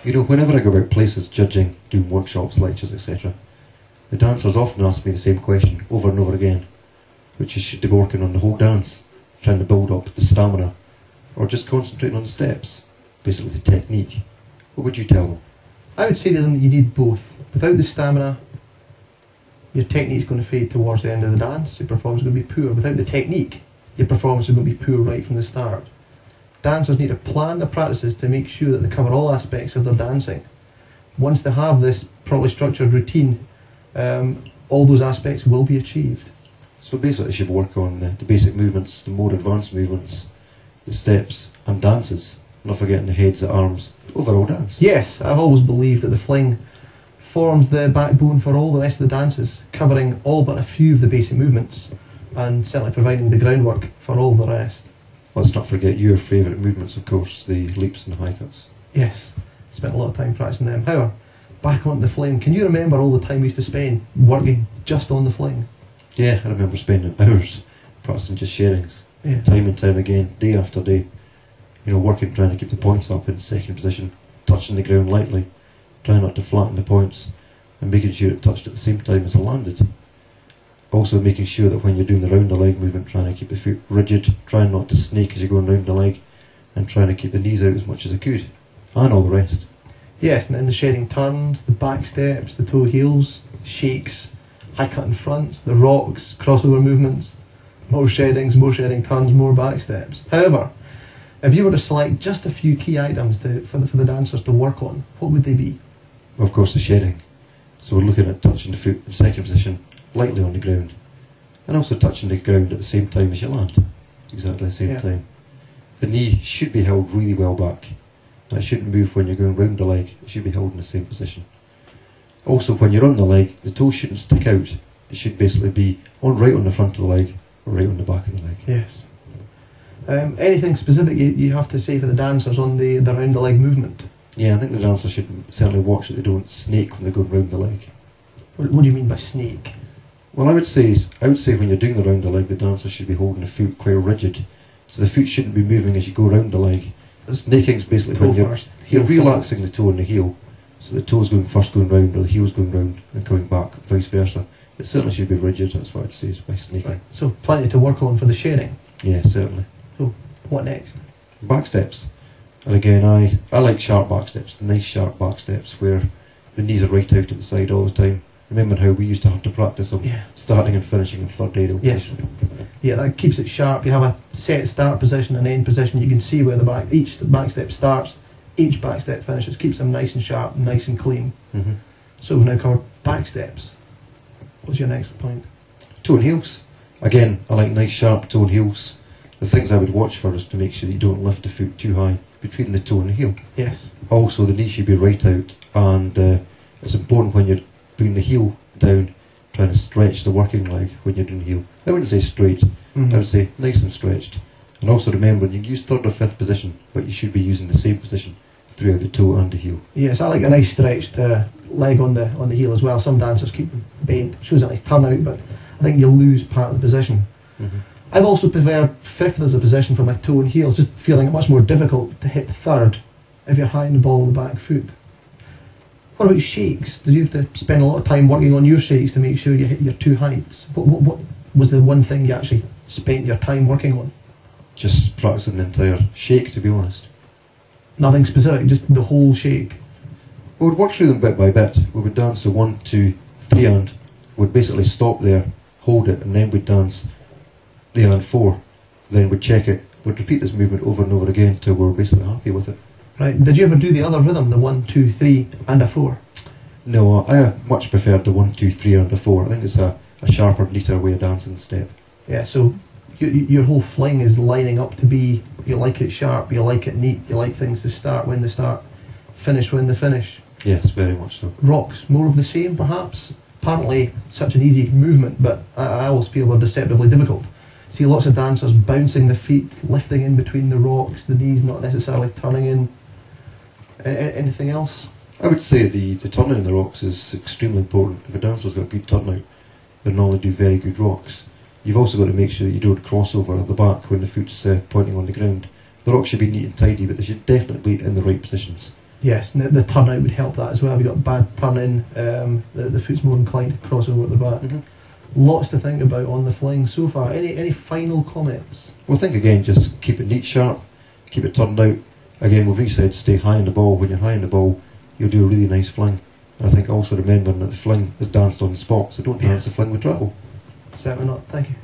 You know, whenever I go about places judging, doing workshops, lectures, etc., the dancers often ask me the same question over and over again, which is, should they be working on the whole dance, trying to build up the stamina, or just concentrating on the steps, basically the technique? What would you tell them? I would say to them that you need both. Without the stamina, your technique is going to fade towards the end of the dance, your performance is going to be poor. Without the technique, your performance is going to be poor right from the start. Dancers need to plan their practices to make sure that they cover all aspects of their dancing. Once they have this properly structured routine, all those aspects will be achieved. So basically they should work on the basic movements, the more advanced movements, the steps and dances, not forgetting the heads, the arms, the overall dance. Yes, I've always believed that the fling forms the backbone for all the rest of the dances, covering all but a few of the basic movements and certainly providing the groundwork for all the rest. Let's not forget your favourite movements, of course, the leaps and the high cuts. Yes, spent a lot of time practicing them. However, back on the fling, can you remember all the time we used to spend working just on the fling? Yeah, I remember spending hours practicing just sharings, Yeah. time and time again, day after day. You know, working, trying to keep the points up in second position, touching the ground lightly, trying not to flatten the points, and making sure it touched at the same time as it landed. Also making sure that when you're doing the round the leg movement, trying to keep the foot rigid, trying not to snake as you're going round the leg, and trying to keep the knees out as much as I could, and all the rest. Yes, and then the shedding turns, the back steps, the toe heels, shakes, high cutting fronts, the rocks, crossover movements, more shedding turns, more back steps. However, if you were to select just a few key items for the dancers to work on, what would they be? Of course, the shedding. So we're looking at touching the foot in second position, lightly on the ground, and also touching the ground at the same time as you land, exactly the same time. The knee should be held really well back, and it shouldn't move when you're going round the leg, it should be held in the same position. Also, when you're on the leg, the toes shouldn't stick out, it should basically be right on the front of the leg, or right on the back of the leg. Yes. Anything specific you have to say for the dancers on the round the leg movement? Yeah, I think the dancers should certainly watch that they don't snake when they're going round the leg. What do you mean by snake? Well, I would say when you're doing the round the leg, the dancer should be holding the foot quite rigid, so the foot shouldn't be moving as you go round the leg. Snaking is basically when you're relaxing the toe and the heel, so the toe's first going round, or the heel's going round and coming back, vice versa. It certainly should be rigid, that's what I'd say, is by snaking. Right. So plenty to work on for the shedding. Yeah, certainly. So what next? Back steps. And again, I like sharp back steps, nice sharp back steps where the knees are right out at the side all the time. Remembering how we used to have to practice them, starting and finishing in third aerial position. Yeah, that keeps it sharp. You have a set start position and end position. You can see where each back step starts, each back step finishes. Keeps them nice and sharp, nice and clean. So we've now covered back steps. What's your next point? Toe and heels. Again, I like nice sharp toe and heels. The things I would watch for is to make sure that you don't lift the foot too high between the toe and the heel. Yes. Also, the knee should be right out, and it's important when you're putting the heel down, trying to stretch the working leg when you're doing heel. I wouldn't say straight, I would say nice and stretched. And also remember, you use third or fifth position, but you should be using the same position throughout the toe and the heel. Yes, I like a nice stretched leg on the heel as well. Some dancers keep them bent, shows a nice turnout, but I think you'll lose part of the position. I've also preferred fifth as a position for my toe and heels, just feeling it much more difficult to hit third if you're high in the ball on the back foot. What about shakes? Did you have to spend a lot of time working on your shakes to make sure you hit your two heights? What was the one thing you actually spent your time working on? Just practicing the entire shake, to be honest. Nothing specific, just the whole shake? We would work through them bit by bit. We would dance the 1, 2, 3 and would basically stop there, hold it, and then we'd dance the and 4. Then we'd check it. We'd repeat this movement over and over again until we were basically happy with it. Right. Did you ever do the other rhythm, the 1, 2, 3 and a 4? No, I much preferred the 1, 2, 3 and a 4. I think it's a sharper, neater way of dancing the step. Yeah, so your whole fling is lining up to be, you like it sharp, you like it neat, you like things to start when they start, finish when they finish. Yes, very much so. Rocks, more of the same perhaps? Apparently such an easy movement, but I always feel they're deceptively difficult. See lots of dancers bouncing the feet, lifting in between the rocks, the knees not necessarily turning in. Anything else? I would say the turning in the rocks is extremely important. If a dancer's got good turnout, they'll normally do very good rocks. You've also got to make sure that you don't cross over at the back when the foot's pointing on the ground. The rocks should be neat and tidy, but they should definitely be in the right positions. Yes, and the turnout would help that as well. We've got bad turn-in, the foot's more inclined to cross over at the back. Lots to think about on the fling so far. Any final comments? Well, I think again, just keep it neat, sharp, keep it turned out. Again, we've really said stay high on the ball. When you're high on the ball, you'll do a really nice fling. And I think also remembering that the fling is danced on the spot, so don't dance the fling with travel. Certainly not. Thank you.